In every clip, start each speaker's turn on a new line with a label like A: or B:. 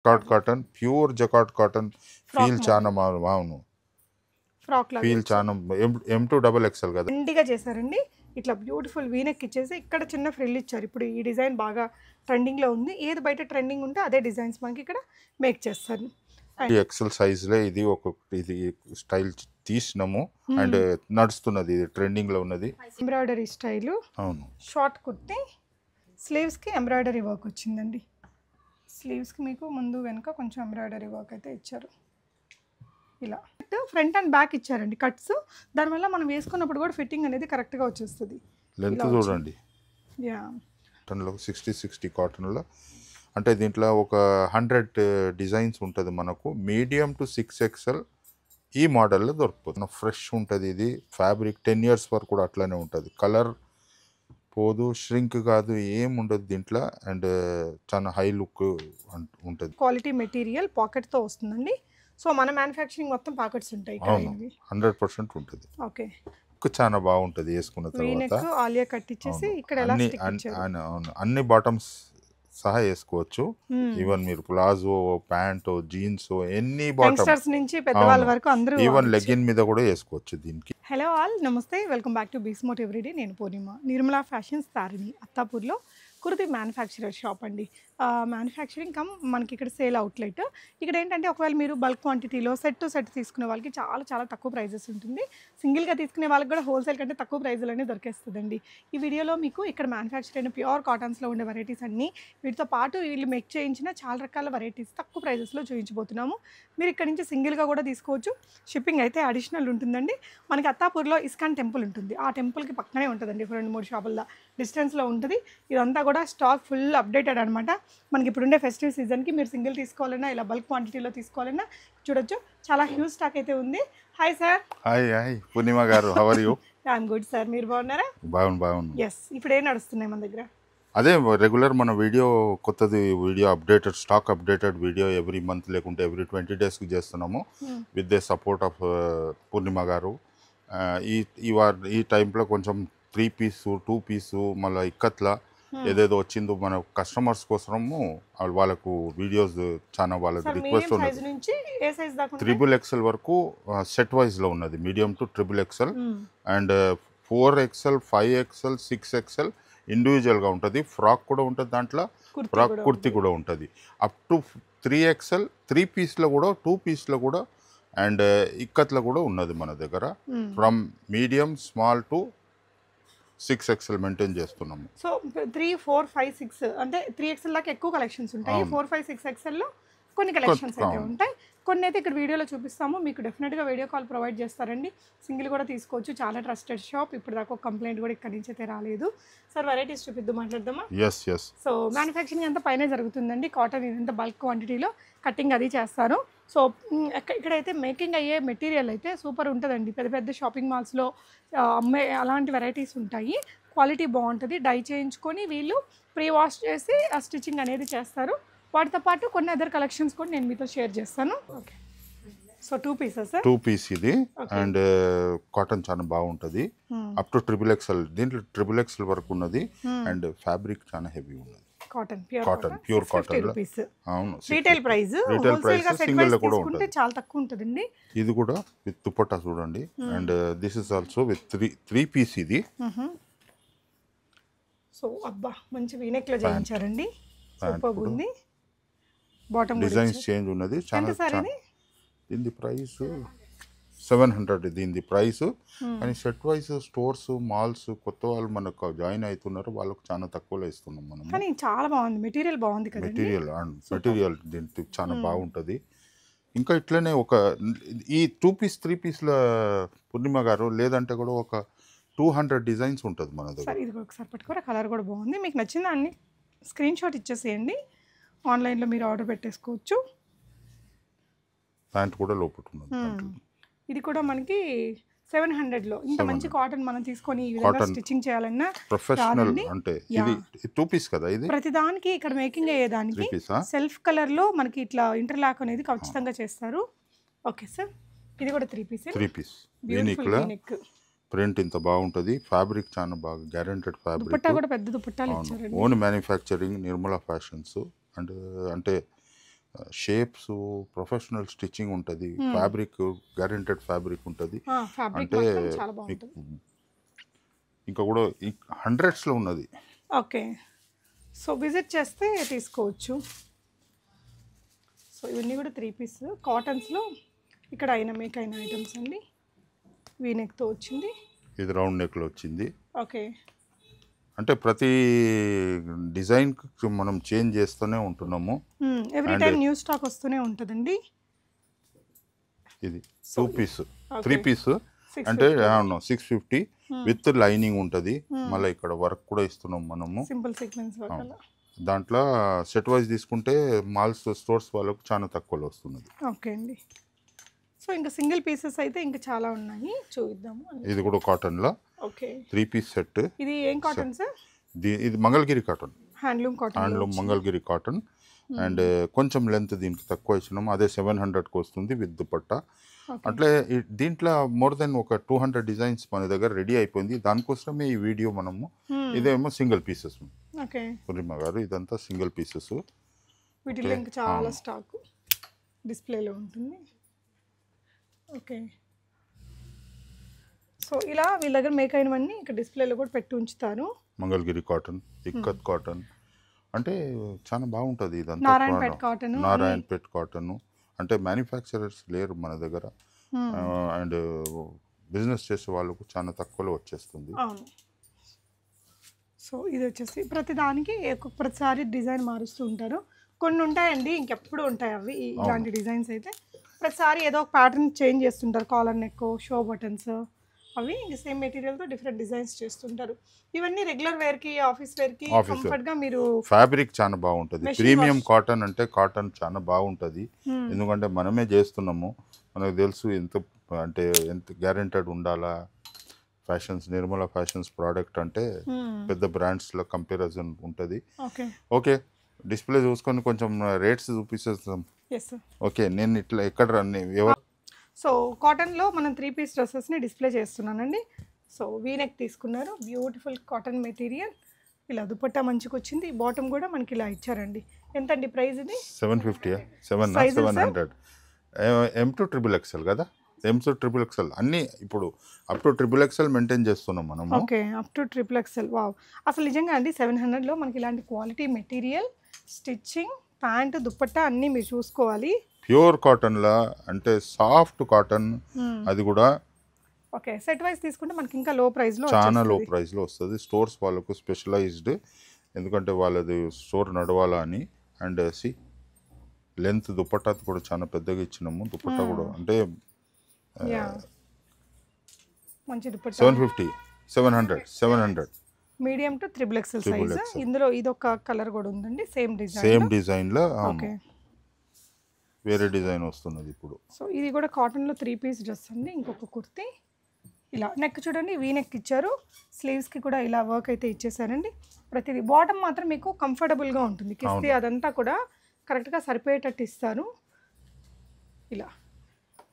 A: Jacquard cotton, pure jacquard cotton. Feel చాలా బాగును,
B: frock లాగా
A: feel చాలా M2 XXL కదా.
B: ఇండిగా చేశారండి. ఇట్లా బ్యూటిఫుల్ వీనెక్ ఇచ్చేసి ఇక్కడ చిన్న ఫ్రిల్ ఇచ్చారు. ఇప్పుడు ఈ డిజైన్ బాగా ట్రెండింగ్లో ఉంది. ఏది బయట ట్రెండింగ్ ఉంటే అదే డిజైన్స్ మనకి ఇక్కడ మేక్ చేస్తారు.
A: ఎక్సెల్ సైజ్లో ఇది ఇది స్టైల్ తీసినాము అండ్ నడుస్తున్నది, ఇది ట్రెండింగ్ లో ఉన్నది.
B: ఎంబ్రాయిడరీ స్టైల్,
A: అవును.
B: షార్ట్ కుర్తి, స్లీవ్స్ కి ఎంబ్రాయిడరీ వర్క్ వచ్చిందండి. స్లీవ్స్ కి మీకు ముందు వెనుక కొంచెం ఎంబ్రాయిడరీ వర్క్ అయితే ఇచ్చారు. ఇలా ఫ్రంట్ అండ్ బ్యాక్ ఇచ్చారండి కట్స్. దానివల్ల మనం వేసుకున్నప్పుడు కూడా ఫిట్టింగ్ అనేది కరెక్ట్గా వచ్చేస్తుంది.
A: లెంత్ చూడండి.
B: యా,
A: కాటన్లో 60 కాటన్లో అంటే దీంట్లో ఒక 100 డిజైన్స్ ఉంటుంది మనకు. మీడియం టు 6XL ఈ మోడల్లో దొరుకుతుంది. ఫ్రెష్ ఉంటుంది ఇది. ఫ్యాబ్రిక్ 10 years వరకు కూడా అట్లానే ఉంటుంది. కలర్ పోదు, ష్రింక్ కాదు, ఏం ఉండదు దీంట్లో. అండ్ చాలా హై లుక్ ఉంటుంది.
B: క్వాలిటీ మెటీరియల్ పాకెట్తో వస్తుందండి. సో మన మ్యానుఫ్యాక్చరింగ్ మొత్తం పాకెట్స్ ఉంటాయి.
A: 100% ఉంటుంది.
B: ఓకే,
A: చాలా బాగుంటుంది వేసుకున్న తర్వాత.
B: ఆలియా కట్ ఇచ్చేసి ఇక్కడ
A: అన్ని బాటమ్స్ సహా వేసుకోవచ్చు. ఈవెన్ మీరు ప్లాజో, ప్యాంట్, జీన్స్, ఎన్ని బాటమ్స్
B: నుంచి పెద్దవాళ్ళ వరకు అందరూ
A: ఈవెన్ లెగిన్ మీద కూడా వేసుకోవచ్చు దీనికి.
B: హలో ఆల్, నమస్తే, వెల్కమ్ బ్యాక్ టు బీస్మోట్ ఎవ్రీడే. నేను పూర్ణిమ. నిర్మలా ఫ్యాషన్స్ తారిణి అత్తాపూర్లో కుర్తి మ్యానుఫ్యాక్చరర్ షాప్ అండి. మ్యానుఫ్యాక్చరింగ్ కమ్ మనకి ఇక్కడ సేల్ అవుట్లెట్. ఇక్కడ ఏంటంటే ఒకవేళ మీరు బల్క్ క్వాంటిటీలో సెట్ టు సెట్ తీసుకునే వాళ్ళకి చాలా చాలా తక్కువ ప్రైజెస్ ఉంటుంది. సింగిల్గా తీసుకునే వాళ్ళకి కూడా హోల్సేల్ కంటే తక్కువ ప్రైజులోనే దొరికేస్తుందండి. ఈ వీడియోలో మీకు ఇక్కడ మ్యానుఫ్యాక్చర్ అయిన ప్యూర్ కాటన్స్లో ఉండే వెరైటీస్ అన్నీ, వీటితో పాటు వీళ్ళు మేక్ చేయించిన చాలా రకాల వెరైటీస్ తక్కువ ప్రైజెస్లో చూపించబోతున్నాము. మీరు ఇక్కడ నుంచి సింగిల్గా కూడా తీసుకోవచ్చు. షిప్పింగ్ అయితే అడిషనల్ ఉంటుందండి. మనకి అత్తాపూర్లో ఇస్కాన్ టెంపుల్ ఉంటుంది. ఆ టెంపుల్కి పక్కనే ఉంటుందండి, 2-3 షాపుల డిస్టెన్స్లో ఉంటుంది. ఇదంతా కూడా స్టాక్ ఫుల్ అప్డేటెడ్ అనమాట. మనకి ఇప్పుడుండే ఫెస్టివ్ సీజన్కి మీరు సింగిల్ తీసుకోవాలన్నా ఇలా బల్క్ క్వాంటిటీలో తీసుకోవాలన్నా చూడొచ్చు. చాలా హ్యూజ్ స్టాక్ అయితే ఉంది. Hi sir.
A: Hi Purnima garu, how are you?
B: I'm good sir, మీరు బాగున్నారా?
A: బాగున్నాను.
B: ఎస్, ఇప్పుడు ఏం నడుస్తున్నాయి మన దగ్గర?
A: అదే రెగ్యులర్ మన వీడియో, కొత్తది video updated, stock updated video every month లేకుంటే ఎవ్రీ 20 daysకి చేస్తున్నాము విత్ ద సపోర్ట్ ఆఫ్ పూర్ణిమ గారు. ఈ టైంలో కొంచెం 3 piece 2 piece మళ్ళీ ఇక్కత్లా ఏదేదో వచ్చిందో మన కస్టమర్స్ కోసము వాళ్ళకు వీడియోస్ చాలా వాళ్ళకి రిక్వెస్ట్ ఉన్నది. XXL వరకు సెట్ వైజ్లో ఉన్నది, medium to XXL and 4XL 5XL 6XL ఇండివిజువల్గా ఉంటుంది. ఫ్రాక్ కూడా ఉంటుంది దాంట్లో, ఫ్రాక్ కుర్తి కూడా ఉంటుంది. అప్ టు 3XL 3 pieceలో కూడా 2 pieceలో కూడా అండ్ ఇక్కత్లో కూడా ఉన్నది మన దగ్గర. From medium small to 6XL maintain చేస్తున్నాము.
B: సో 3, 4, 5, 6 అంటే 3XL దాకా ఎక్కువ కలెక్షన్స్ ఉంటాయి. 4, 5, 6XLలో కొన్ని కలెక్షన్స్ అయితే ఉంటాయి. కొన్ని అయితే ఇక్కడ వీడియోలో చూపిస్తాము. మీకు డెఫినెట్గా వీడియో కాల్ ప్రొవైడ్ చేస్తారండి. సింగిల్ కూడా తీసుకోవచ్చు. చాలా ట్రస్టెడ్ షాప్. ఇప్పుడు దాకా ఒక కంప్లైంట్ కూడా ఇక్కడి నుంచి అయితే రాలేదు. సార్ వెరైటీస్ చూపిద్దాం, మాట్లాడదామా?
A: ఎస్.
B: సో మ్యానుఫ్యాక్చరింగ్ అంతా పైన జరుగుతుందండి. కాటన్ ఇదంతా బల్క్ క్వాంటిటీలో కటింగ్ అది చేస్తారు. సో ఇక్కడైతే మేకింగ్ అయ్యే మెటీరియల్ అయితే సూపర్ ఉంటుందండి. పెద్ద పెద్ద షాపింగ్ మాల్స్లో అమ్మే అలాంటి వెరైటీస్ ఉంటాయి. క్వాలిటీ బాగుంటుంది. డై చేయించుకొని వీళ్ళు ప్రీ వాష్ చేసి ఆ స్టిచ్చింగ్ అనేది చేస్తారు. వాటితో పాటు కొన్ని అదర్ కలెక్షన్స్ కూడా నేను మీతో షేర్ చేస్తాను. ఓకే, సో 2 pieces
A: 2 piece ఇది. అండ్ కాటన్ చాలా బాగుంటుంది. అప్ టు XXL, దీంట్లో XXL వరకు ఉన్నది. అండ్ ఫ్యాబ్రిక్ చాలా హెవీ ఉన్నది.
B: Cotton
A: pure cotton. అవును,
B: రీటైల్ ప్రైస్
A: సింగిల్ కూడా ఉంటుంది,
B: చాలా తక్కువ ఉంటుందండి.
A: ఇది కూడా విత్ దుపట్టా చూడండి. And this is also with 3 piece ఇది.
B: సో అబ్బా, మంచి వీనెక్ లో చేయించారండి. సూపర్ ఉంది. బాటమ్
A: డిజైన్స్ చేంజ్ ఉన్నది. చాలా దీని ప్రైస్ 700 దీని ప్రైస్. కానీ సెట్ వైజ్ స్టోర్స్, మాల్స్ కొత్త వాళ్ళు మనకు జాయిన్ అవుతున్నారు, వాళ్ళకు చాలా తక్కువలో ఇస్తున్నాం మనం.
B: కానీ చాలా బాగుంది, మెటీరియల్ బాగుంది కదా.
A: మెటీరియల్ దీనికి చాలా బాగుంటుంది. ఇంకా ఇట్లనే ఒక ఈ 2 piece 3 pieceల పూర్ణిమ గారు, లేదంటే కూడా ఒక 200 డిజైన్స్ ఉంటుంది మన దగ్గర.
B: ఇది కూడా ఒకసారి పట్టుకోరా, కలర్ కూడా బాగుంది. మీకు నచ్చిన దాన్ని స్క్రీన్ షాట్ ఇచ్చేసేయండి. ఆన్లైన్లో మీరు ఆర్డర్ పెట్టేసుకోవచ్చు.
A: ప్యాంట్ కూడా లోపల ఉన్నది.
B: ఇది కూడా మనకి 700లో ఇంత మంచి కాటన్ మనం తీసుకొని ఈ విధంగా స్టిచ్చింగ్ చేయాలన్నా
A: ప్రొఫెషనల్. అంటే ఇది 2 piece కదా. ఇది
B: ప్రతి దానికి ఇక్కడ మేకింగ్ అయ్యేదానికి సెల్ఫ్ కలర్ లో మనకి ఇట్లా ఇంటర్లాక్ అనేది ఖచ్చితంగా చేస్తారు. ఓకే సార్, ఇది కూడా 3 piece యూనిక్.
A: ప్రింట్ ఇంత బాగుంటుంది. ఫ్యాబ్రిక్ చాలా బాగా గ్యారెంటెడ్ ఫ్యాబ్రిక్.
B: దుపట్టా కూడా పెద్ద దుపట్టాలు ఇచ్చారు.
A: Own manufacturing Nirmala fashions. And అంటే షేప్స్ ప్రొఫెషనల్ స్టిచ్చింగ్ ఉంటుంది, ఫ్యాబ్రిక్ గ్యారెంటెడ్ ఫ్యాబ్రిక్ ఉంటుంది.
B: ఫ్యాబ్రిక్
A: అంటే
B: మాత్రం చాలా బాగుంటుంది.
A: ఇంకా కూడా హండ్రెడ్స్లో ఉన్నది.
B: ఓకే, సో విజిట్ చేస్తే తీసుకోవచ్చు. సో ఇవన్నీ కూడా 3 పీస్ కాటన్స్లో ఇక్కడ మేక్ అయిన ఐటమ్స్ అండి. వీనెక్తో వచ్చింది,
A: ఇది రౌండ్ నెక్లో వచ్చింది.
B: ఓకే,
A: అంటే ప్రతి డిజైన్ మనం చేంజ్ చేస్తూనే ఉంటున్నాము.
B: ఎవ్రీ టైం న్యూ స్టాక్ వస్తూనే ఉంటుందండి.
A: ఇది 2 పీస్ 3 పీస్ అంటే 650 విత్ లైనింగ్ ఉంటుంది. మళ్ళీ ఇక్కడ వర్క్ కూడా ఇస్తున్నాం మనము,
B: సింపుల్ సీక్వెన్స్ వర్క్ అలా.
A: దాంట్లో సెట్ వైజ్ తీసుకుంటే మాల్స్ స్టోర్స్ వాళ్ళకు చాలా తక్కువలో వస్తున్నది.
B: ఓకే అండి, సో ఇంకా సింగిల్ పీసెస్ అయితే ఇంకా చాలా ఉన్నాయి, చూద్దాము.
A: ఇది కూడా కాటన్లో
B: ఓకే,
A: 3 పీస్ సెట్.
B: ఇది ఏం కాటన్ సార్?
A: ఇది Mangalagiri cotton,
B: handloom cotton.
A: Handloom Mangalagiri cotton. And కొంచెం లెంత్ దీనికి తక్కువ ఇచ్చినాము, అదే 700కి వస్తుంది విత్ దుపట్టా. అట్లే దీంట్లో మోర్ దెన్ ఒక 200 డిజైన్స్ మన దగ్గర రెడీ అయిపోయింది. దానికోసమే ఈ వీడియో మనము. ఇదేమో సింగిల్ పీసెస్.
B: ఓకే
A: పూర్ణిమ గారు, ఇదంతా సింగిల్ పీసెస్.
B: వీటిలో ఇంకా చాలా స్టాక్ డిస్ప్లేలో ఉంటుంది. ఓకే, సో ఇలా వీళ్ళ దగ్గర మేక్ అయినవన్నీ ఇక్కడ డిస్ప్లేలో కూడా పెట్టి ఉంచుతారు.
A: మంగళగిరి కాటన్, ఇక్కత్ కాటన్, అంటే చాలా బాగుంటుంది. ఇదంతా
B: నారాయణపేట కాటన్,
A: నారాయణపేట కాటన్. అంటే మ్యానుఫ్యాక్చరర్స్ లేరు మన దగ్గర, అండ్ బిజినెస్ చేసే వాళ్ళకు చాలా తక్కువలో వచ్చేస్తుంది.
B: అవును. సో ఇది వచ్చేసి ప్రతి దానికి ప్రతిసారి డిజైన్ మారుస్తూ ఉంటారు. కొన్ని ఉంటాయండి ఇంకెప్పుడు ఉంటాయి అవి, ఇలాంటి డిజైన్స్ అయితే ప్రతిసారి ఏదో ఒక ప్యాటర్న్ చేంజ్ చేస్తుంటారు. కాలర్ నెక్, షో బటన్స్, అవి సేమ్ మెటీరియల్తో డిఫరెంట్ డిజైన్స్ చేస్తుంటారు. ఇవన్నీ రెగ్యులర్ వేర్కి, ఆఫీస్ వేర్కి కంఫర్ట్గా మీరు.
A: ఫ్యాబ్రిక్ చాలా బాగుంటుంది. ప్రీమియం కాటన్ అంటే కాటన్ చాలా బాగుంటుంది. ఎందుకంటే మనమే చేస్తున్నాము, మనకు తెలుసు ఎంత అంటే ఎంత గ్యారెంటెడ్ ఉండాలా. ఫ్యాషన్స్, నిర్మలా ఫ్యాషన్స్ ప్రోడక్ట్ అంటే పెద్ద బ్రాండ్స్లో కంపారిజన్ ఉంటుంది. ఓకే, డిస్ప్లే చూసుకొని కొంచెం రేట్స్ చూపిస్తాం. ఓకే, నేను ఇట్లా ఎక్కడ ఎవరు.
B: సో కాటన్లో మనం 3 పీస్ డ్రెస్సెస్ని డిస్ప్లే చేస్తున్నానండి. సో వీనెక్ తీసుకున్నారు, బ్యూటిఫుల్ కాటన్ మెటీరియల్. ఇలా దుపట్టా మంచిగా వచ్చింది, బాటమ్ కూడా మనకి ఇలా ఇచ్చారండి. ఎంత అండి ప్రైస్ ఇది?
A: 750, 700. M to XXL కదా, M to XXL అన్నీ ఇప్పుడు అప్ టు XXL మెయింటైన్ చేస్తున్నాం మనం.
B: Okay, up to XXL. Wow, అసలు నిజంగా అండి 700లో మనకి ఇలాంటి quality material, stitching, pant, dupatta అన్నీ మీరు చూసుకోవాలి.
A: ప్యూర్ కాటన్లా అంటే సాఫ్ట్ కాటన్, అది కూడా.
B: ఓకే, సెట్ వైజ్ తీసుకుంటే మనకి ఇంకా లో ప్రైస్లో,
A: చాలా లో ప్రైస్లో వస్తుంది. స్టోర్స్ వాళ్ళకు స్పెషలైజ్డ్, ఎందుకంటే వాళ్ళది స్టోర్ నడవాలా అని. అండ్ లెంత్ దుపట్టా కూడా చాలా పెద్దగా ఇచ్చినాము. దుపట్టా కూడా అంటే
B: మంచి dupatta.
A: 750, 700
B: medium to XXL size. ఇందులో ఇదొక కలర్ కూడా ఉందండి, సేమ్
A: డిజైన్లో. వేరే డిజైన్ వస్తున్నది ఇప్పుడు.
B: సో ఇది కూడా కాటన్లో 3 పీస్ డ్రెస్ అండి. ఇంకొక కుర్తీ ఇలా నెక్ చూడండి, వీ నెక్ ఇచ్చారు. స్లీవ్స్కి కూడా ఇలా వర్క్ అయితే ఇచ్చేసారండి. ప్రతిదీ బాటమ్ మాత్రం మీకు కంఫర్టబుల్గా ఉంటుంది. కిస్తీ అదంతా కూడా కరెక్ట్గా సరిపోయేటట్టు ఇస్తారు. ఇలా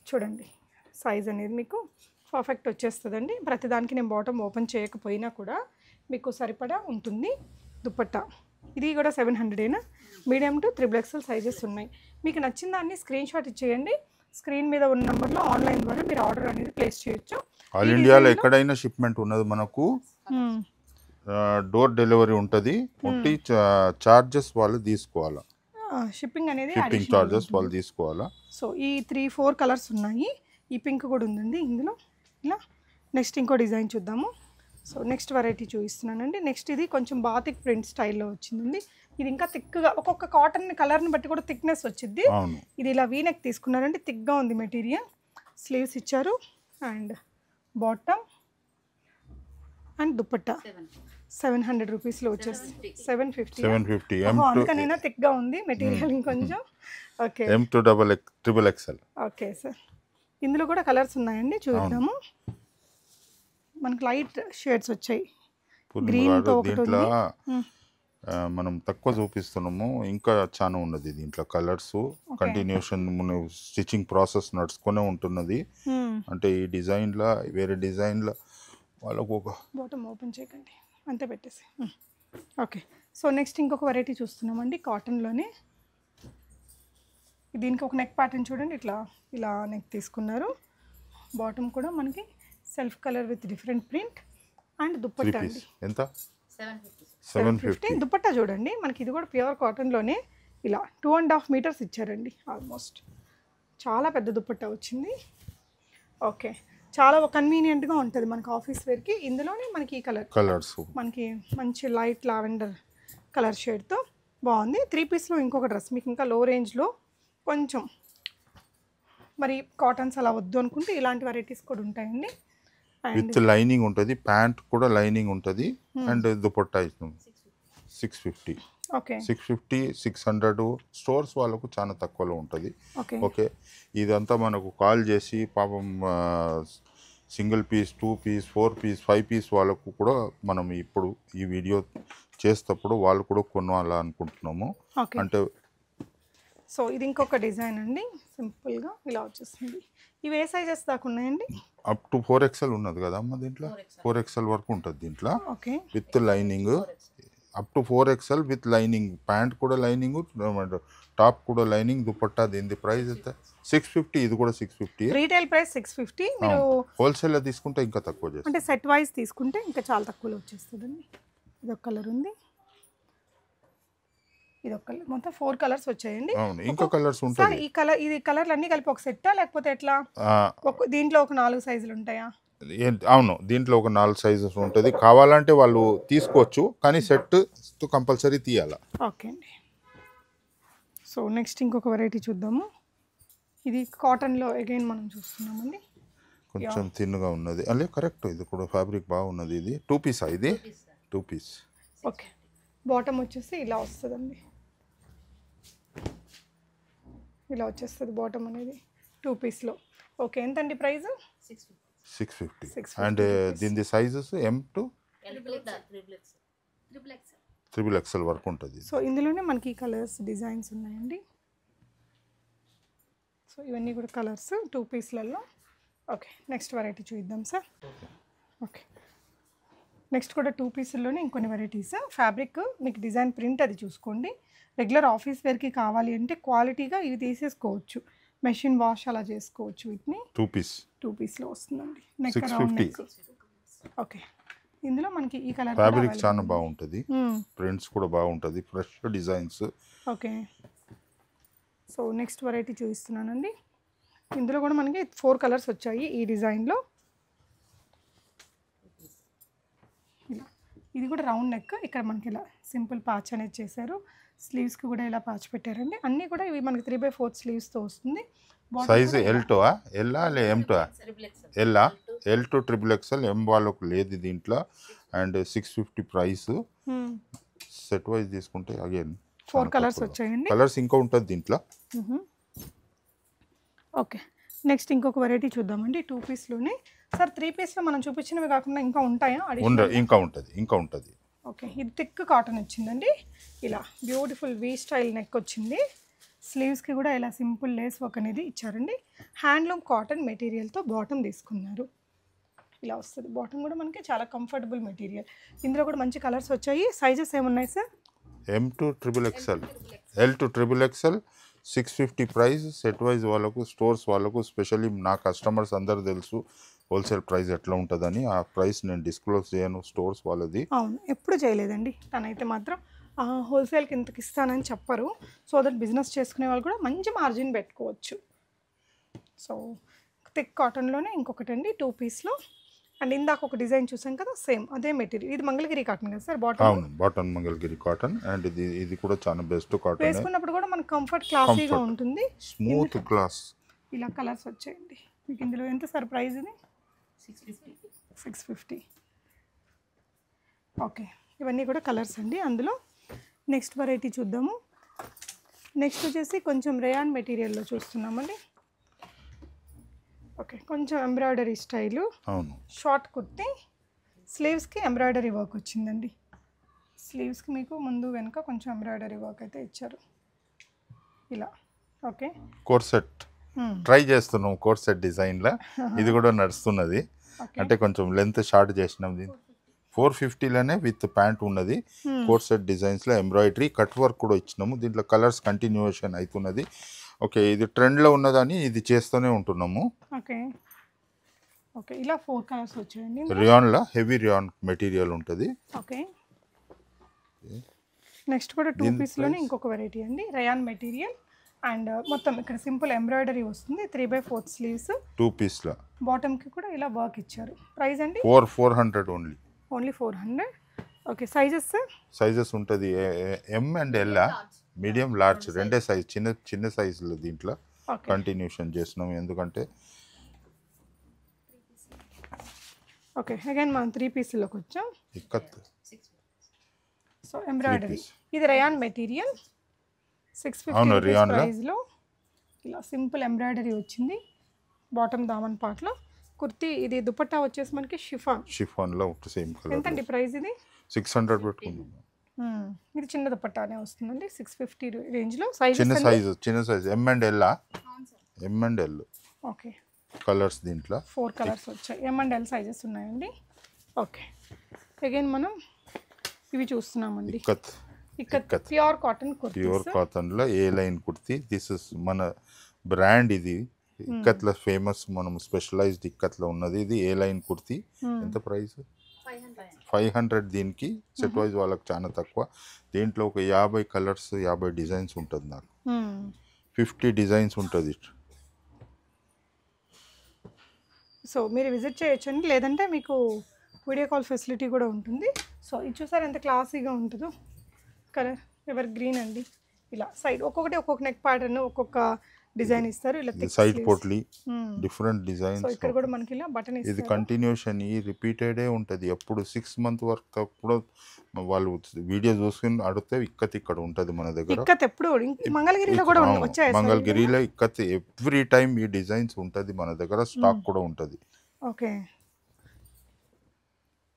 B: చూడండి, సైజ్ అనేది మీకు పర్ఫెక్ట్ వచ్చేస్తుందండి. ప్రతిదానికి నేను బాటమ్ ఓపెన్ చేయకపోయినా కూడా మీకు సరిపడా ఉంటుంది. దుపట్టా ఇది కూడా 700ఏనా. మీడియం టు XXL సైజెస్ ఉన్నాయి. మీకు నచ్చిన దాన్ని స్క్రీన్ షాట్ ఇచ్చేయండి. స్క్రీన్ మీద ఉన్న నెంబర్లో ఆన్లైన్ ద్వారా మీరు ఆర్డర్ అనేది ప్లేస్ చేయొచ్చు.
A: ఆల్ ఇండియాలో ఎక్కడైనా షిప్మెంట్ ఉన్నది మనకు. డోర్ డెలివరీ ఉంటుంది. ఒకటి చార్జెస్ వాళ్ళు తీసుకోవాలా,
B: షిప్పింగ్ అనేది
A: షిప్పింగ్ చార్జెస్ వాళ్ళు తీసుకోవాలా.
B: సో ఈ 3-4 కలర్స్ ఉన్నాయి. ఈ పింక్ కూడా ఉందండి ఇందులో. ఇలా నెక్స్ట్ ఇంకో డిజైన్ చూద్దాము. సో నెక్స్ట్ వెరైటీ చూపిస్తున్నానండి. నెక్స్ట్ ఇది కొంచెం బాతిక్ ప్రింట్ స్టైల్లో వచ్చిందండి. ఇది ఇంకా థిక్గా, ఒక్కొక్క కాటన్ కలర్ని బట్టి కూడా థిక్నెస్ వచ్చింది. ఇది ఇలా వీనెక్ తీసుకున్నారండి, థిక్గా ఉంది మెటీరియల్. స్లీవ్స్ ఇచ్చారు అండ్ బాటమ్ అండ్ దుపట్టా 700 రూపీస్లో వచ్చేస్తుంది. 750. అందుకనైనా థిక్గా ఉంది మెటీరియల్ ఇంకొంచెం. Okay,
A: M to XXL.
B: Okay sir, ఇందులో కూడా కలర్స్ ఉన్నాయండి, చూద్దాము. మనకు లైట్ షేడ్స్ వచ్చాయి. గ్రీన్తో ఒకటి ఉంది.
A: మనం తక్కువ చూపిస్తున్నాము, ఇంకా చాలా ఉన్నది దీంట్లో కలర్స్. కంటిన్యూషన్ స్టిచ్చింగ్ ప్రాసెస్ నడుచుకునే ఉంటున్నది. అంటే ఈ డిజైన్లో వేరే డిజైన్లో వాళ్ళకు ఒక
B: బాటమ్ ఓపెన్ చేయకండి, అంతే పెట్టేసి. ఓకే, సో నెక్స్ట్ ఇంకొక వెరైటీ చూస్తున్నామండి కాటన్లోనే. దీనికి ఒక నెక్ ప్యాటర్న్ చూడండి, ఇలా నెక్ తీసుకున్నారు. బాటమ్ కూడా మనకి self colour with different print and dupatta అండి.
A: ఎంత?
B: 750. దుపట్టా చూడండి మనకి ఇది కూడా ప్యూర్ కాటన్లోనే ఇలా 2.5 మీటర్స్ ఇచ్చారండి. ఆల్మోస్ట్ చాలా పెద్ద దుపట్టా వచ్చింది. ఓకే, చాలా కన్వీనియంట్గా ఉంటుంది మనకి ఆఫీస్ వేర్కి. ఇందులోనే మనకి ఈ కలర్స్ మనకి మంచి లైట్ లావెండర్ కలర్ షేడ్తో బాగుంది. 3 పీస్లో ఇంకొక డ్రెస్ మీకు ఇంకా లో రేంజ్లో కొంచెం మరి కాటన్స్ అలా వద్దు అనుకుంటే ఇలాంటి వెరైటీస్ కూడా ఉంటాయండి.
A: విత్ లైనింగ్ ఉంటుంది, ప్యాంట్ కూడా లైనింగ్ ఉంటుంది అండ్ దుపట్టా 650.
B: ఓకే,
A: 650 600 స్టోర్స్ వాళ్ళకు చాలా తక్కువలో ఉంటుంది. ఓకే, ఇదంతా మనకు కాల్ చేసి పాపం single piece, 2 piece, 4 piece, 5 piece వాళ్ళకు కూడా మనం ఇప్పుడు ఈ వీడియో చేసేటప్పుడు వాళ్ళు కూడా కొనాలనుకుంటున్నాము. అంటే
B: సో ఇది ఇంకొక డిజైన్ అండి, సింపుల్గా ఇలా వచ్చేస్తుంది. ఇవి ఏ సైజెస్ దాకా ఉన్నాయండి?
A: అప్ టు 4XL ఉన్నది కదా అమ్మ, దీంట్లో 4XL వరకు ఉంటుంది దీంట్లో.
B: Okay,
A: with lining up to 4XL with lining, pant కూడా లైనింగ్, టాప్ కూడా లైనింగ్, దుపట్టా. దీని ప్రైస్ ఎంత? 650. ఇది కూడా 650.
B: Retail price 650. మీరు
A: హోల్సేల్లో తీసుకుంటే ఇంకా తక్కువ చేస్తారు,
B: అంటే సెట్ వైజ్ తీసుకుంటే ఇంకా చాలా తక్కువలో వచ్చేస్తుందండి. ఇదొక కలర్ ఉంది, ఇదొక కలర్, మొత్తం 4 కలర్స్ వచ్చాయండి.
A: అవును, ఇంకా కలర్స్ ఉంటాయి.
B: ఈ కలర్, ఇది కలర్లు అన్ని కలిపి ఒక సెట్టా లేకపోతే ఎట్లా? దీంట్లో ఒక 4 సైజులు ఉంటాయా?
A: అవును, దీంట్లో ఒక 4 సైజెస్ ఉంటుంది. కావాలంటే వాళ్ళు తీసుకోవచ్చు, కానీ సెట్ కంపల్సరీ తీయాలా.
B: ఓకే అండి. సో నెక్స్ట్ ఇంకొక వెరైటీ చూద్దాము. ఇది కాటన్లో అగైన్ మనం చూస్తున్నామండి.
A: కొంచెం థిన్గా ఉన్నది, అదే కరెక్ట్. ఇది కూడా ఫ్యాబ్రిక్ బాగున్నది. ఇది 2 పీస్. ఇది 2 పీస్.
B: ఓకే, బాటమ్ వచ్చేసి ఇలా వస్తుందండి, ఇలా వచ్చేస్తుంది బాటమ్ అనేది 2 పీస్లో. ఓకే, ఎంతండి ప్రైస్?
A: 650. అండ్ దీని సైజెస్ M to XXL వరకు ఉంటుంది.
B: సో ఇందులోనే మనకి కలర్స్ డిజైన్స్ ఉన్నాయండి. సో ఇవన్నీ కూడా కలర్స్ 2 పీస్లలో. ఓకే, నెక్స్ట్ వెరైటీ చూద్దాం సార్. ఓకే, నెక్స్ట్ కూడా 2 పీసుల్లోనే ఇంకొన్ని వెరైటీస్. ఫ్యాబ్రిక్ మీకు డిజైన్ ప్రింట్ అది చూసుకోండి. రెగ్యులర్ ఆఫీస్ వేర్కి కావాలి అంటే క్వాలిటీగా ఇవి తీసేసుకోవచ్చు, మెషిన్ వాష్ అలా చేసుకోవచ్చు. వీటిని 2 పీస్లో వస్తుందండి. Neck round neck. ఓకే, ఇందులో మనకి ఈ కలర్
A: ఫ్యాబ్రిక్ చాలా బాగుంటుంది, ప్రింట్స్ కూడా బాగుంటుంది, fresh designs.
B: Okay, so next variety చూపిస్తున్నానండి. ఇందులో కూడా మనకి 4 కలర్స్ వచ్చాయి ఈ డిజైన్లో. ఇలా ఇది కూడా రౌండ్ నెక్, ఇక్కడ మనకి ఇలా సింపుల్ ప్యాచ్ అనేది చేశారు. స్లీవ్స్కి కూడా ఇలా ప్యాచ్ పెట్టారండి. అన్నీ కూడా ఇవి మనకి 3/4 స్లీవ్స్తో వస్తుంది.
A: సైజ్ L to L లే M to L to XXL. M వాళ్ళకు లేదు దీంట్లో. And 650 price. సెట్ వైజ్ తీసుకుంటే అగైన్
B: 4 కలర్స్ వచ్చాయండి.
A: కలర్స్ ఇంకా ఉంటుంది దీంట్లో.
B: ఓకే, నెక్స్ట్ ఇంకొక వెరైటీ చూద్దామండి 2 పీస్లోనే. సార్ 3 పీస్లో మనం చూపించినవి కాకుండా ఇంకా ఉంటాయా?
A: ఇంకా ఉంటుంది.
B: ఓకే, ఇది థిక్ కాటన్ వచ్చిందండి. ఇలా బ్యూటిఫుల్ వీ స్టైల్ నెక్ వచ్చింది. స్లీవ్స్కి కూడా ఇలా సింపుల్ లేస్ వర్క్ అనేది ఇచ్చారండి. హ్యాండ్లూమ్ కాటన్ మెటీరియల్తో బాటమ్ తీసుకున్నారు. ఇలా వస్తుంది బాటమ్ కూడా మనకి చాలా కంఫర్టబుల్ మెటీరియల్. ఇందులో కూడా మంచి కలర్స్ వచ్చాయి. సైజెస్ ఏమున్నాయి sir?
A: M to XXL, L to XXL. 650 price. Set wise వాళ్ళకు, స్టోర్స్ వాళ్ళకు, స్పెషల్లీ నా కస్టమర్స్ అందరు తెలుసు హోల్సేల్ ప్రైస్ ఎట్లా ఉంటుందని. ఆ ప్రైస్ నేను డిస్క్లోజ్ చేయను, స్టోర్స్ వాళ్ళది.
B: అవును, ఎప్పుడు చేయలేదండి తనైతే మాత్రం. హోల్సేల్కి ఇంతకు ఇస్తానని చెప్పరు. సో దట్ బిజినెస్ చేసుకునే వాళ్ళు కూడా మంచి మార్జిన్ పెట్టుకోవచ్చు. సో థిక్ కాటన్లోనే ఇంకొకటి అండి 2 పీస్లో. అండ్ ఇందాక ఒక డిజైన్ చూసాం కదా, సేమ్ అదే మెటీరియల్. ఇది మంగళగిరి కాటన్ కదా sir?
A: Bottom Mangalagiri cotton. And ఇది కూడా చాలా బెస్ట్ కాటన్.
B: వేసుకున్నప్పుడు కూడా మనకు కంఫర్ట్ క్లాసీగా ఉంటుంది,
A: స్మూత్ క్లాస్.
B: ఇలా కలర్స్ వచ్చాయండి మీకు. ఇందులో ఎంత సార్ ప్రైస్? ఇది 650. ఓకే, ఇవన్నీ కూడా కలర్స్ అండి అందులో. నెక్స్ట్ వెరైటీ చూద్దాము. నెక్స్ట్ వచ్చేసి కొంచెం రేయాన్ మెటీరియల్లో చూస్తున్నామండి. ఓకే, కొంచెం ఎంబ్రాయిడరీ స్టైలు.
A: అవును,
B: షార్ట్ కుర్తి. స్లీవ్స్కి ఎంబ్రాయిడరీ వర్క్ వచ్చిందండి. స్లీవ్స్కి మీకు ముందు వెనుక కొంచెం ఎంబ్రాయిడరీ వర్క్ అయితే ఇచ్చారు ఇలా. ఓకే,
A: కోర్సెట్ ట్రై చేస్తున్నాం. కోర్సెట్ డిజైన్లో ఇది కూడా నడుస్తున్నది. అంటే కొంచెం లెంత్ షార్ట్ చేసినాం. 450లోనే విత్ ప్యాంట్ ఉన్నది. కోర్సెట్ డిజైన్స్లో ఎంబ్రాయిడరీ కట్ వర్క్ కూడా ఇచ్చినాము. దీంట్లో కలర్స్ కంటిన్యూషన్ అవుతున్నది. ఓకే, ఇది ట్రెండ్లో ఉన్నదని ఇది చేస్తూనే ఉంటున్నాము.
B: ఓకే ఓకే, ఇలా 4 కలర్స్ వచ్చాయండి.
A: రియాన్లో హెవీ రియాన్ మెటీరియల్ ఉంటుంది.
B: ఓకే, నెక్స్ట్ కూడా 2 పీస్లోనే ఇంకొక వెరైటీ అండి, రయాన్ మెటీరియల్. అండ్ మొత్తం ఇక్కడ సింపుల్ ఎంబ్రాయిడరీ వస్తుంది, 3/4 స్లీవ్స్,
A: 2 పీస్లో.
B: బాటమ్కి కూడా ఇలా వర్క్ ఇచ్చారు. ప్రైస్ అండి
A: 400
B: ఓన్లీ 400. ఓకే, సైజెస్
A: సైజెస్ ఉంటుంది M and L, medium large రెండే సైజ్, చిన్న సైజులు దీంట్లో కంటిన్యూషన్ చేస్తున్నాం. ఎందుకంటే
B: ఓకే, అగైన్ మనం 3 పీస్లోకి వచ్చాం.
A: ఇక్కత్.
B: సో ఎంబ్రాయిడరీ, ఇది రయాన్ మెటీరియల్, 650 ప్రైస్లో ఇలా సింపుల్ ఎంబ్రాయిడరీ వచ్చింది. బాటమ్ దామన్ పార్ట్లో కుర్తీ, ఇది దుపట్టా వచ్చేసి మనకి
A: షిఫాన్లో సేమ్ కలర్.
B: ఎంతండి ప్రైస్ ఇది?
A: 600 పెట్టుకున్నాం.
B: ఇది చిన్న దుపట్టానే వస్తుందండి, 650 రేంజ్లో. సైజ్
A: చిన్న size M and L. M and L.
B: Okay,
A: colours దీంట్లో
B: 4 కలర్స్ వచ్చాయి, ఎం అండ్ ఎల్ సైజెస్ ఉన్నాయండి. ఓకే, అగైన్ మనం ఇవి చూస్తున్నామండి, ikat pure cotton kurti.
A: Pure కాటన్లో ఏ లైన్ కుర్తీ. దిస్ ఇస్ మన బ్రాండ్, ఇది ఇక్కత్లో ఫేమస్, మనం స్పెషలైజ్డ్ ఇక్కత్లో ఉన్నది. ఇది ఏ లైన్ కుర్తీ. ఎంత ప్రైస్? 500. దీనికి సెట్ వైజ్ వాళ్ళకి చాలా తక్కువ. దీంట్లో ఒక 50 కలర్స్ 50 డిజైన్స్ ఉంటుంది. నాకు 50 డిజైన్స్ ఉంటుంది.
B: సో మీరు విజిట్ చేయొచ్చండి, లేదంటే మీకు వీడియో కాల్ ఫెసిలిటీ కూడా ఉంటుంది. సో ఇది చూసారు ఎంత క్లాసీగా ఉంటుందో. కలర్ ఎవర్ గ్రీన్ అండి. ఇలా సైడ్ ఒక్కొక్క నెక్ ప్యాటర్న్, ఒక్కొక్క డిజైన్ ఇస్తారు. ఇలా
A: side potli different designs.
B: So ఇక్కడ కూడా మనకి ఇలా బటన్ ఇస్తారు.
A: ఇది కంటిన్యూషన్, ఈ రిపీటెడే ఉంటుంది. ఎప్పుడు 6 మంత్ వరకు అప్పుడు వాళ్ళు వీడియో చూసుకుని అడిగితే ఇక్కత్ ఇక్కడ ఉంటుంది మన దగ్గర.
B: ఇక్కత్ ఎప్పుడు మంగళగిరిలో కూడా వచ్చాయి.
A: మంగళగిరిలో ఇక్కత్ ఎవ్రీ టైం ఈ డిజైన్స్ ఉంటుంది మన దగ్గర. స్టాక్ కూడా ఉంటుంది.
B: ఓకే,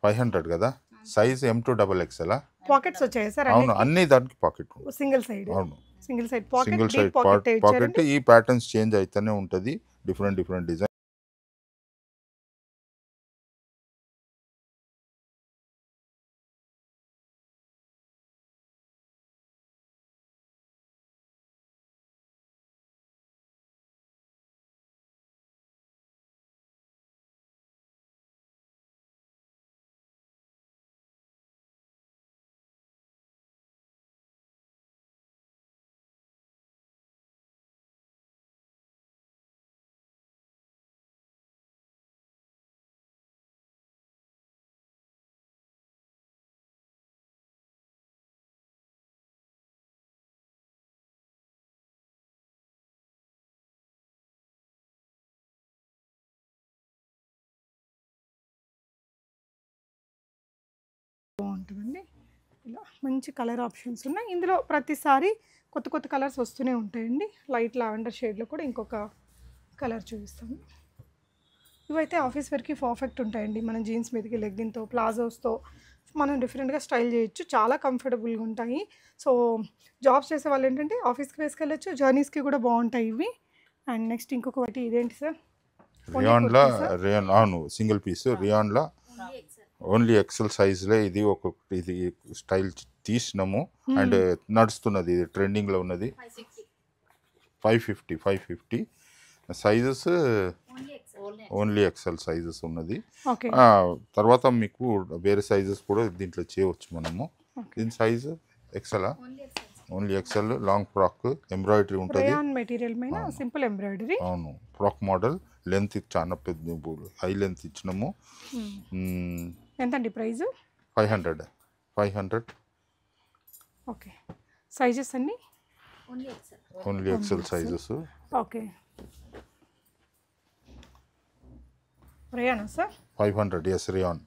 A: 500 కదా. Size M2XXL.
B: పాకెట్స్ వచ్చాయి సార్?
A: అవును, అన్ని దానికి పాకెట్.
B: Single side.
A: అవును,
B: సింగిల్ సైడ్
A: పాకెట్. ఈ ప్యాటర్న్స్ చేంజ్ అయితేనే ఉంటుంది, డిఫరెంట్ డిజైన్.
B: బాగుంటుందండి. ఇలా మంచి కలర్ ఆప్షన్స్ ఉన్నాయి. ఇందులో ప్రతిసారి కొత్త కలర్స్ వస్తూనే ఉంటాయండి. లైట్ లావెండర్ షేడ్లో కూడా ఇంకొక కలర్ చూపిస్తాను. ఇవైతే ఆఫీస్ వేర్కి పర్ఫెక్ట్ ఉంటాయండి. మనం జీన్స్ మీదకి లెగ్గిన్తో, ప్లాజోస్తో మనం డిఫరెంట్గా స్టైల్ చేయొచ్చు. చాలా కంఫర్టబుల్గా ఉంటాయి. సో జాబ్స్ చేసే వాళ్ళు ఏంటంటే ఆఫీస్కి వేసుకెళ్ళచ్చు, జర్నీస్కి కూడా బాగుంటాయి ఇవి. అండ్ నెక్స్ట్ ఇంకొక వాటి ఇదేంటి సార్?
A: రియాన్లో అవును, సింగిల్ పీస్ రియాన్లో ఓన్లీ ఎక్సెల్ సైజ్లో. ఇది స్టైల్ తీసినాము అండ్ నడుస్తున్నది, ఇది ట్రెండింగ్లో ఉన్నది. 550 సైజెస్, ఓన్లీ ఎక్సెల్ సైజెస్ ఉన్నది. తర్వాత మీకు వేరే సైజెస్ కూడా దీంట్లో చేయవచ్చు మనము. దీని size XL, only XL. Long frock embroidery ఉంటుంది.
B: Simple embroidery.
A: అవును, ఫ్రాక్ మోడల్. లెంత్ చాలా పెద్ద, హై లెంత్ ఇచ్చినాము.
B: ఎంతండి ప్రైస్?
A: 500.
B: ఓకే, సైజెస్ అన్ని
A: ఓన్లీ ఎక్సెల్ సైజెస్.
B: ఓకే, రేయానా sir?
A: 500. Yes, rayon.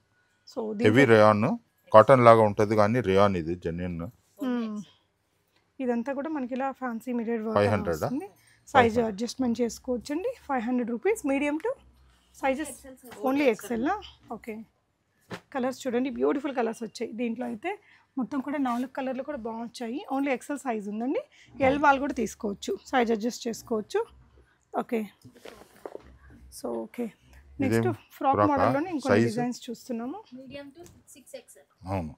B: So
A: heavy rayon, cotton లాగా ఉంటుంది కానీ రేయాన్ ఇది జెన్యూన్.
B: ఇదంతా కూడా మనకి ఇలా ఫ్యాన్సీ మిర్రర్ వర్క్ వస్తుంది. సైజ్ అడ్జస్ట్మెంట్ చేసుకోవచ్చండి. 500 rupees. Medium to sizes only XL. Okay, colours చూడండి, బ్యూటిఫుల్ కలర్స్ వచ్చాయి. దీంట్లో అయితే మొత్తం కూడా 4 కలర్లు కూడా బాగుంచాయి. ఓన్లీ ఎక్సెల్ సైజ్ ఉందండి. ఎల్ వాళ్ళు కూడా తీసుకోవచ్చు, సైజ్ అడ్జస్ట్ చేసుకోవచ్చు. Okay, so okay, next frock మోడల్లోనే ఇంకొన్ని డిజైన్స్ చూస్తున్నాము.
A: అవును,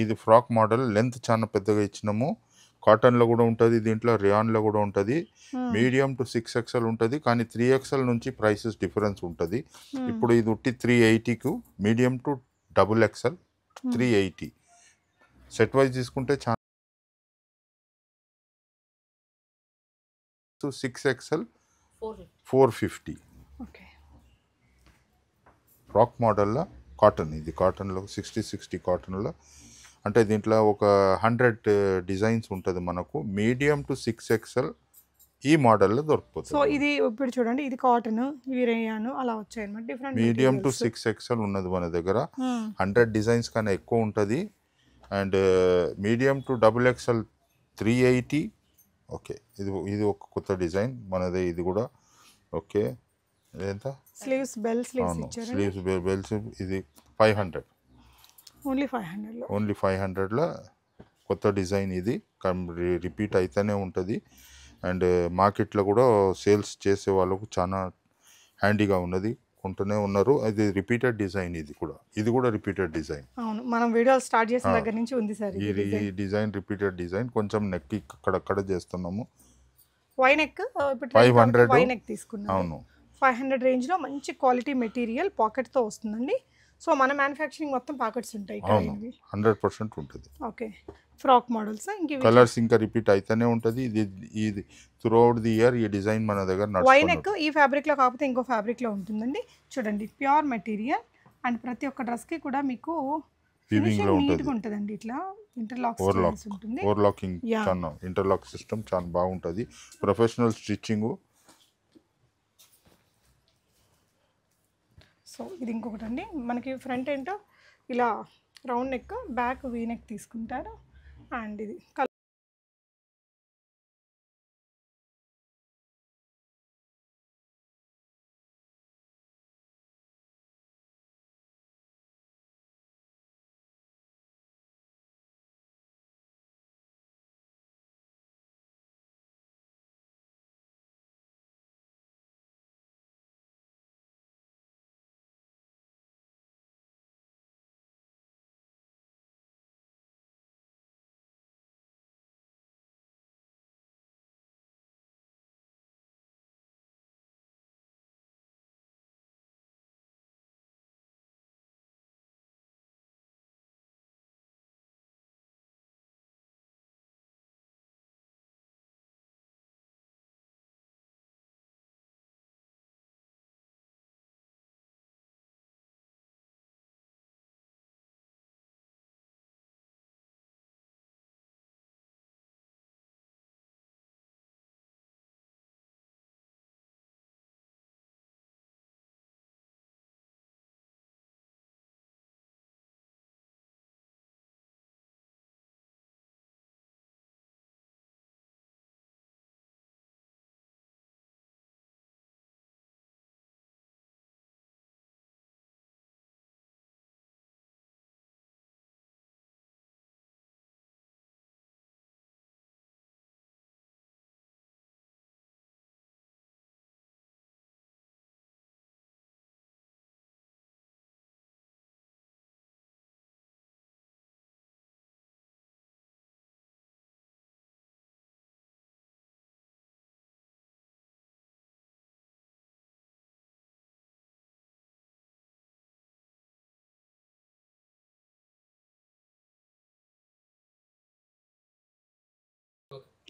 A: ఇది ఫ్రాక్ మోడల్. లెంత్ చాలా పెద్దగా ఇచ్చినాము, కాటన్లో కూడా ఉంటుంది, దీంట్లో రియాన్లో కూడా ఉంటుంది. మీడియం టు 6XL ఉంటుంది, కానీ 3XL నుంచి ప్రైసెస్ డిఫరెన్స్ ఉంటుంది. ఇప్పుడు ఇది ఉట్టి 380కు, medium to XXL 380. Set wise తీసుకుంటే చాలా 6XL 450.
B: ఓకే.
A: ఫ్రాక్ మోడల్లో కాటన్, ఇది కాటన్లో 60 కాటన్లో. అంటే దీంట్లో ఒక 100 డిజైన్స్ ఉంటుంది మనకు. మీడియం టు 6XL ఈ మోడల్లో
B: సో
A: దొరికిపోతుంది.
B: ఇది ఇప్పుడు చూడండి, ఇది కాటన్, ఇవి రేయాన్ అలా వచ్చాయి అన్నమాట. డిఫరెంట్
A: మీడియం టు 6XL ఉన్నది మన దగ్గర. 100 డిజైన్స్ కన్నా ఎక్కువ ఉంటుంది. And medium to XXL 380. Okay, ఇది ఒక కొత్త డిజైన్ మనదే, ఇది కూడా. ఓకే, ఎంత?
B: స్లీవ్స్, బెల్ స్లీవ్స్ ఇచ్చారు.
A: స్లీవ్స్ బెల్స్, ఇది 500.
B: ఓన్లీ 500లో.
A: ఓన్లీ 500లో కొత్త డిజైన్ ఇది. రిపీట్ అయితేనే ఉంటుంది. అండ్ మార్కెట్లో కూడా సేల్స్ చేసే వాళ్ళకు చాలా హ్యాండీగా ఉన్నది, కొంటూనే ఉన్నారు. అది రిపీటెడ్ డిజైన్, ఇది కూడా రిపీటెడ్ డిజైన్.
B: అవును, మనం వీడియోలు స్టార్ట్ చేసిన దగ్గర నుంచి ఉంది సార్
A: ఈ డిజైన్ రిపీటెడ్ డిజైన్. కొంచెం నెక్ అక్కడక్కడ చేస్తున్నాము.
B: వై నెక్, ఇప్పుడు
A: 500
B: వై నెక్ తీసుకున్నాం.
A: అవును,
B: 500 రేంజ్లో మంచి క్వాలిటీ మెటీరియల్, పాకెట్తో వస్తుందండి. సో మన మ్యానుఫ్యాక్చరింగ్ మొత్తం పాకెట్స్ ఉంటాయి ఇక్కడ.
A: అవును, 100% ఉంటుంది.
B: ఓకే, ఫ్రాక్ మోడల్స్, ఇంక
A: కలర్స్ ఇంకా రిపీట్ అయితేనే ఉంటుంది. ఇది త్రూఅవుట్ ది ఇయర్ ఈ డిజైన్ మన దగ్గర
B: వై
A: నడుస్తుంది.
B: నెక్ ఈ ఫ్యాబ్రిక్లో కాకపోతే ఇంకో ఫ్యాబ్రిక్లో ఉంటుందండి. చూడండి, ప్యూర్ మెటీరియల్. అండ్ ప్రతి ఒక్క డ్రెస్కి కూడా మీకు
A: వీవింగ్ లో ఉంటుంది,
B: నీట్గా ఉంటుందండి. ఇట్లా ఇంటర్లాక్ ఉంటుంది.
A: ఓవర్లాకింగ్ చాలా, ఇంటర్లాక్ సిస్టమ్ చాలా బాగుంటుంది. Professional stitching.
B: సో ఇది ఇంకొకటి అండి, మనకి ఫ్రంట్ ఏంటో ఇలా round neck, back V neck తీసుకుంటారు. అండ్ ఇది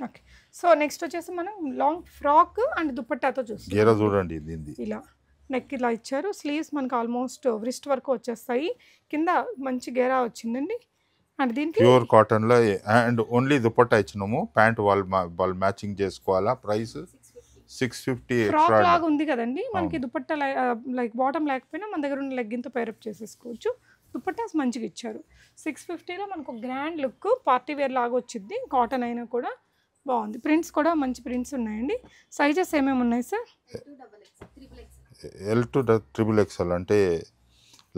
B: ఓకే. సో నెక్స్ట్ వచ్చేసి మనం లాంగ్ ఫ్రాక్ అండ్ దుపట్టాతో చూస్తాం.
A: గేరా చూడండి, దీనిది
B: ఇలా నెక్ ఇలా ఇచ్చారు. స్లీవ్స్ మనకు ఆల్మోస్ట్ రిస్ట్ వరకు వచ్చేస్తాయి. కింద మంచి గేరా వచ్చిందండి. అండ్ దీనికి
A: ప్యూర్ కాటన్లో. అండ్ ఓన్లీ దుపట్టా ఇచ్చినాము. ప్యాంట్ వాళ్ళు మ్యాచింగ్ చేసుకోవాలా. Price 650
B: frock
A: extra.
B: లాగా ఉంది కదండి మనకి. దుపట్టా లైక్ బాటమ్ లేకపోయినా మన దగ్గర ఉన్న లెగ్గిన్తో పేరప్ చేసేసుకోవచ్చు. దుపట్టాస్ మంచిగా ఇచ్చారు. 650లో మనకు గ్రాండ్ లుక్, పార్టీ వేర్ లాగా వచ్చింది. కాటన్ అయినా కూడా బాగుంది. ప్రింట్స్ కూడా మంచి ప్రింట్స్ ఉన్నాయండి. సైజెస్ ఏమేమి ఉన్నాయి సార్?
A: L to XXL అంటే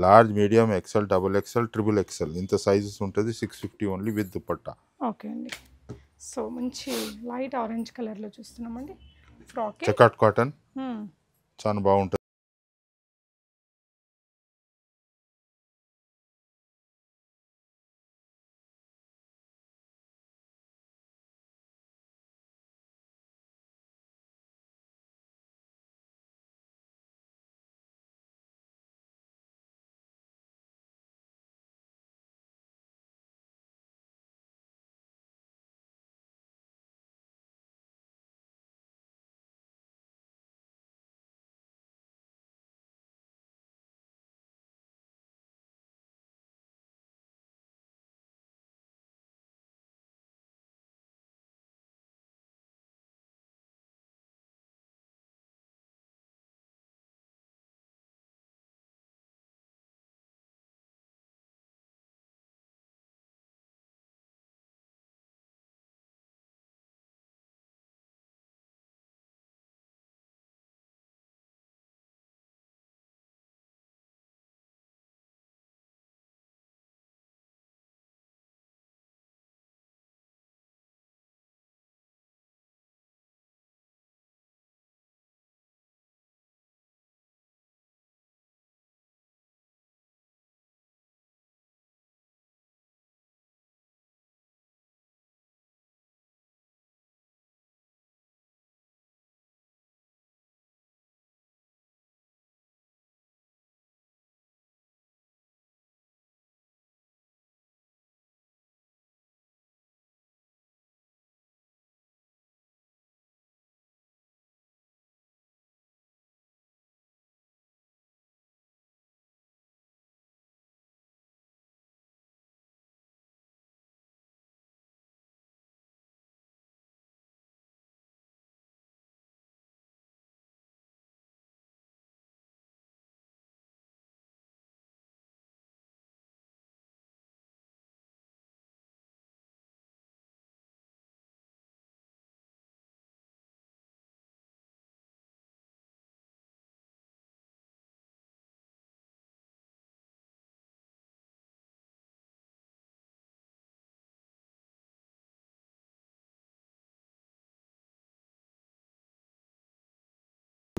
A: large, medium, XL, XXL, XXL ఇంత సైజెస్ ఉంటుంది. 650 ఓన్లీ విత్ దుపట్టా.
B: ఓకే అండి. సో మంచి లైట్ ఆరెంజ్ కలర్లో చూస్తున్నామండి. ఫ్రాక్
A: చెకాట్ కాటన్ చాలా బాగుంటుంది.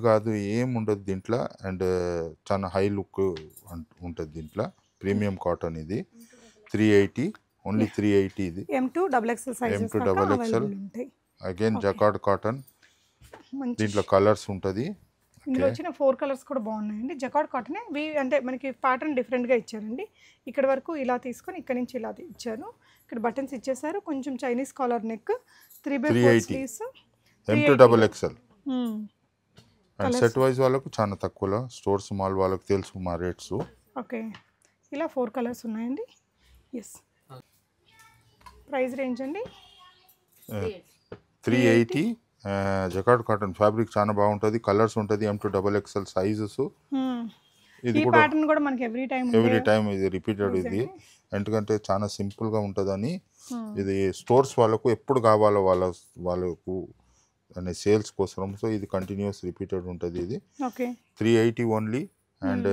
A: కాదు ఏం ఉండదు దీంట్లో. అండ్ చాలా హై లుక్ ఉంటుంది దీంట్లో. ప్రీమియం కాటన్ ఇది 380, ఓన్లీ 380 ఇది.
B: M2 XXL సైజెస్
A: M2
B: దాకా
A: XXL
B: అవైలబుల్ ఉంటాయి.
A: Again jacquard cotton.
B: మంచి
A: దీంట్లో కలర్స్ ఉంటుంది.
B: ఇందులో వచ్చిన 4 కలర్స్ కూడా బాగున్నాయండి. జకార్డ్ కాటనే అంటే మనకి ప్యాటర్న్ డిఫరెంట్గా ఇచ్చారండి. ఇక్కడ వరకు ఇలా తీసుకొని ఇక్కడ నుంచి ఇలా ఇచ్చారు. ఇక్కడ బటన్స్ ఇచ్చేసారు. కొంచెం Chinese collar neck, 3/4 sleeves,
A: M2 XXL. And set wise వాళ్ళకు చాలా తక్కువలో, స్టోర్స్ మాల్ వాళ్ళకు తెలుసు మా రేట్స్.
B: ఓకే, ఇలా 4 కలర్స్ ఉన్నాయండి. ఎస్, ప్రైస్ రేంజ్ అండి
A: 380. జకార్డ్ కాటన్ ఫ్యాబ్రిక్ చాలా బాగుంటుంది. కలర్స్ ఉంటుంది. M2 XXL sizes. ఇది కూడా
B: ప్యాటర్న్ కూడా మనకి ఎవ్రీ
A: టైం ఇది రిపీటెడ్ ఇది. ఎందుకంటే చాలా సింపుల్గా ఉంటుందని ఇది స్టోర్స్ వాళ్ళకు ఎప్పుడు కావాలో వాళ్ళకు అనే సేల్స్ కోసం. సో ఇది కంటిన్యూస్ రిపీటెడ్ ఉంటుంది. ఇది 380 ఓన్లీ. అండ్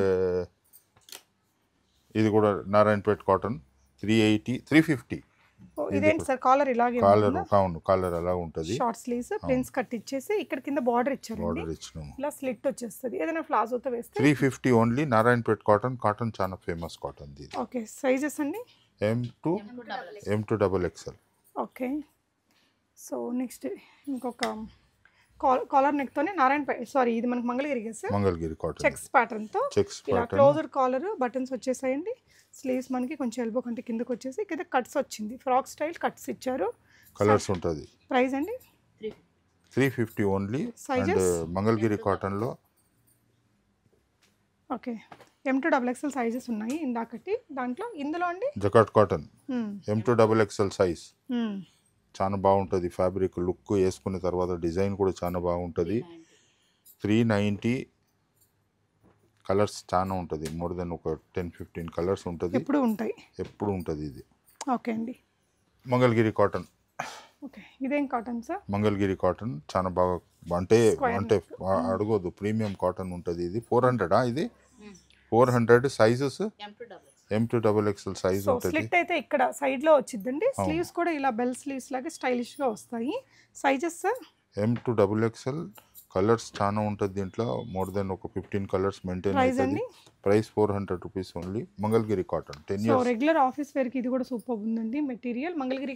A: ఇది కూడా నారాయణపేట్ కాటన్ 380, 350.
B: ఇదేంటి సార్ కాలర్ ఇలాగే
A: కాలర్ అలా ఉంటుంది.
B: షార్ట్ స్లీవ్స్ ప్రిన్స్ కట్ ఇచ్చేసి ఇక్కడ కింద బార్డర్ ఇచ్చారండి. ఇలా స్లిట్ వచ్చేస్తుంది. ఏదైనా ప్లాజోతో వేస్తే
A: 350 ఓన్లీ. నారాయణపేట్ కాటన్ చాలా ఫేమస్ కాటన్ ఇది.
B: ఓకే, సైజెస్ అండి
A: M2 XXL.
B: Okay, so next ఇంకొక కాలర్ నెక్ తోనే ఇది మనకి మంగళగిరి కాటన్ చెక్స్ ప్యాటర్న్ తో ఇలా క్లోజర్ కాలర్, బటన్స్ వచ్చేసాయండి. స్లీవ్స్ మనకి కొంచెం ఎల్బో కంటే కిందకి వచ్చేసి కింద కట్స్ వచ్చింది. ఫ్రాక్ స్టైల్ కట్స్ ఇచ్చారు.
A: కలర్స్ ఉంటుంది.
B: ప్రైస్ అండి
A: 350 ఓన్లీ. అండ్ మంగళగిరి కాటన్ లో
B: ఓకే M2 XXL సైజెస్ ఉన్నాయి ఇందాకటి దాంట్లో. ఇందులో అండి
A: jacquard cotton M2 XXL size చాలా బాగుంటుంది. ఫ్యాబ్రిక్ లుక్ వేసుకున్న తర్వాత డిజైన్ కూడా చాలా బాగుంటుంది. 390. కలర్స్ చాలా ఉంటుంది. మోర్ దెన్ ఒక 10-15 కలర్స్ ఉంటుంది. ఎప్పుడు ఉంటుంది ఇది.
B: ఓకే అండి,
A: మంగళగిరి కాటన్.
B: ఓకే, ఇదేం కాటన్ సార్?
A: మంగళగిరి కాటన్ చాలా బాగా అంటే అడగొద్దు. ప్రీమియం కాటన్ ఉంటుంది. ఇది 400. ఇది 400 సైజెస్. M2 XXL సైజ్ ఉంటుంది.
B: స్లిట్ అయితే ఇక్కడ సైడ్ లో వచ్చిందండి. స్లీవ్స్ కూడా ఇలా బెల్ స్లీవ్స్ లాగా స్టైలిష్ గా వస్తాయి. Sizes sir
A: M2 XXL. Colours చాలా ఉంటుంది దీంట్లో. మోర్ దెన్ ఒక 15 కలర్స్ మెయింటైన్ అవుతుంది. Price 400 rupees only. Mangalagiri cotton 10 years.
B: Regular office wear కి ఇది కూడా సూపర్ ఉందండి. Material Mangalagiri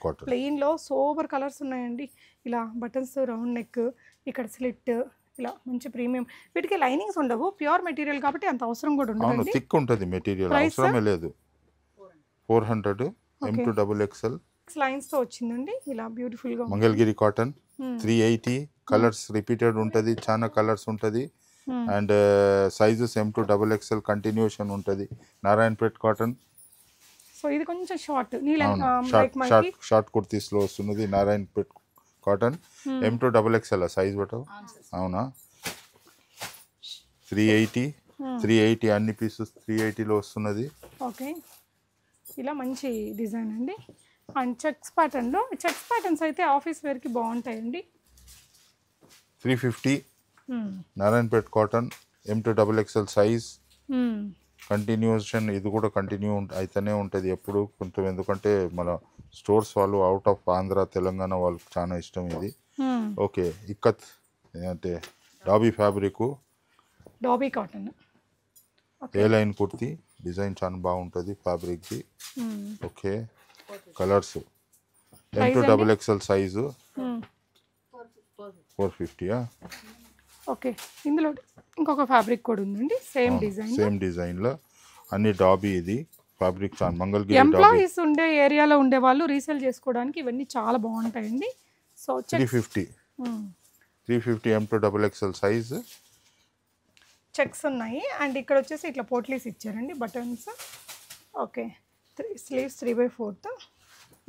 B: cotton. ప్లెయిన్ లో సూపర్ కలర్స్ ఉన్నాయండి. ఇలా బటన్స్, రౌండ్ నెక్, ఇక్కడ స్లిట్, ఇలా మంచి ప్రీమియం. వీటికి లైనింగ్స్ ఉండవు, ప్యూర్ మెటీరియల్ కాబట్టి అంత అవసరం కూడా ఉండదు.
A: థిక్ ఉంటుంది మెటీరియల్, అవసరమే లేదు. 400 M2 XXL
B: లైన్స్ తో వచ్చిందండి. ఇలా బ్యూటిఫుల్ గా
A: మంగళగిరి కాటన్ 380. కలర్స్ రిపీటెడ్ ఉంటుంది. చాలా కలర్స్ ఉంటుంది. And sizes M2 XXL continuation ఉంటుంది. నారాయణపేట్ కాటన్.
B: సో ఇది కొంచెం షార్ట్
A: షార్ట్ కుర్తీస్ లో వస్తున్నది. Narayanpet cotton M2 XXL size better. అవునా 380 అన్ని పీసెస్ 380లో వస్తున్నది.
B: ఓకే, ఇలా మంచి డిజైన్ అండి. అండ్ చెక్స్ ప్యాటర్న్స్ అయితే ఆఫీస్ వేర్కి బాగుంటాయండి.
A: 350 Narayanpet cotton M2 XXL size. Continuation ఇది కూడా కంటిన్యూ అయితేనే ఉంటుంది ఎప్పుడు కొంచెం. ఎందుకంటే మన స్టోర్స్ వాళ్ళు అవుట్ ఆఫ్ ఆంధ్ర, తెలంగాణ వాళ్ళకి చాలా ఇష్టం ఇది. ఓకే, ఇక్కత్ అంటే dobby fabric,
B: dobby cotton,
A: A line kurti. Design చాలా బాగుంటుంది ఫ్యాబ్రిక్ది. Okay, colours M2 XXL size 450.
B: Okay, ఇందులో ఇంకొక ఫ్యాబ్రిక్ కూడా ఉందండి. సేమ్
A: డిజైన్లో అన్ని డాబీ. ఇది ఫ్యాబ్రిక్ చాలా మంగళగిరి.
B: ఎంప్లాయీస్ ఉండే ఏరియాలో ఉండే వాళ్ళు రీసేల్ చేసుకోవడానికి ఇవన్నీ చాలా బాగుంటాయండి. So
A: 350 M2 XXL size.
B: Checks ఉన్నాయి. అండ్ ఇక్కడ వచ్చేసి ఇట్లా పోట్లీస్ ఇచ్చారండి, బటన్స్. Okay, sleeves 3/4.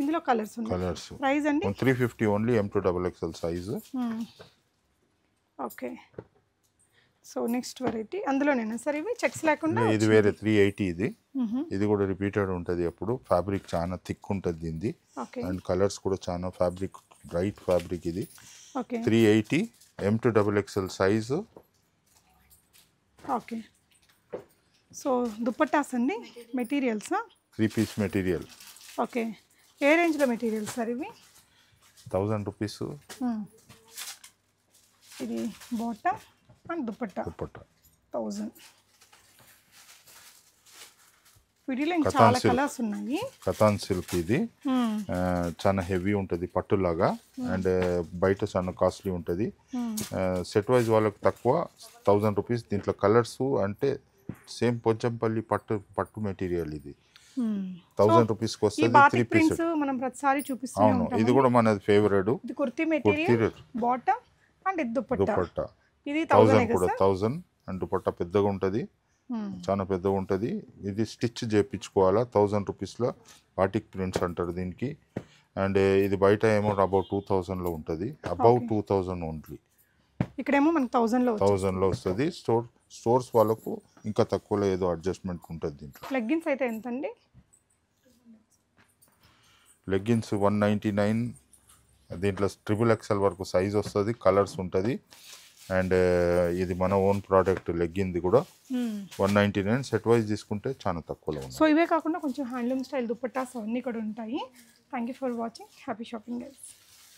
B: ఇందులో కలర్స్ ఉన్నాయి. ప్రైస్ అండి
A: 350 ఓన్లీ. M2 XXL size.
B: Okay, so next variety అందులోనేనా సార్? ఇవి చెక్స్ లేకుండా
A: ఇది వేరే 380. ఇది కూడా రిపీటెడ్ ఉంటుంది ఎప్పుడు. ఫ్యాబ్రిక్ చాలా థిక్ ఉంటుంది దీనిది. అండ్ కలర్స్ కూడా చాలా ఫ్యాబ్రిక్, బ్రైట్ ఫ్యాబ్రిక్ ఇది. 380 M2 XXL size.
B: Okay, so dupattas అండి. Materials
A: 3 piece material.
B: ఓకే, ఏ రేంజ్లో మెటీరియల్స్ సార్ ఇవి?
A: 1000 రూపీస్.
B: ఇది బాటమ్ అండ్ దుపట్టా
A: దుపట్టా
B: 1000. వీటిలో ఇంకా
A: కథాన్
B: చాలా
A: సిల్క్.
B: కలర్స్ ఉన్నాయి.
A: కథాన్ సిల్క్ ఇది చాలా హెవీ ఉంటుంది పట్టులాగా అండ్ బయట చాలా కాస్ట్లీ ఉంటుంది. సెట్ వైజ్ వాళ్ళకి తక్కువ 1000 రూపీస్. దీంట్లో కలర్స్ అంటే సేమ్ పోచంపల్లి పట్టు మెటీరియల్ ఇది 1000 రూపీస్కి
B: ఈ
A: వస్తుంది. 3
B: బాటిక్
A: పీస్.
B: ప్రింట్స్ మనం ప్రతిసారి చూపిస్తూనే
A: అవును,
B: ఉంటాం.
A: ఇది కూడా మనది ఫేవరెట్.
B: ఇది కుర్తీ మెటీరియల్, బాటమ్ అండ్ ఇది దుపట్టా.
A: దుపట్టా
B: ఇది
A: 1000 కూడా 1000 అండ్ దుపట్టా పెద్దగా ఉంటుంది, చాలా పెద్దగా ఉంటుంది. ఇది స్టిచ్ చేయించుకోవాలా 1000 రూపీస్లో. బాటిక్ ప్రింట్స్ అంటారు దీనికి. అండ్ ఇది బయట ఏమో అబౌట్ 2000లో ఉంటుంది. Above 2000 only.
B: ఇక్కడేమో మనకు 1000లో
A: 1000లో వస్తుంది. స్టోర్స్ వాళ్ళకు ఇంకా తక్కువలో ఏదో అడ్జస్ట్మెంట్ ఉంటుంది దీంట్లో.
B: లెగ్గిన్స్ అయితే ఎంత అండి?
A: లెగ్గిన్స్ 199. దీంట్లో XXL వరకు సైజ్ వస్తుంది, కలర్స్ ఉంటుంది. అండ్ ఇది మన ఓన్ ప్రోడక్ట్ లెగ్గింది కూడా 199. సెట్ వైజ్ తీసుకుంటే చాలా తక్కువలో ఉంది.
B: సో ఇవే కాకుండా కొంచెం హ్యాండ్లూమ్ స్టైల్ దుపట్టాస్ అన్నీ కూడా ఉంటాయి. Thank you for watching. Happy shopping guys.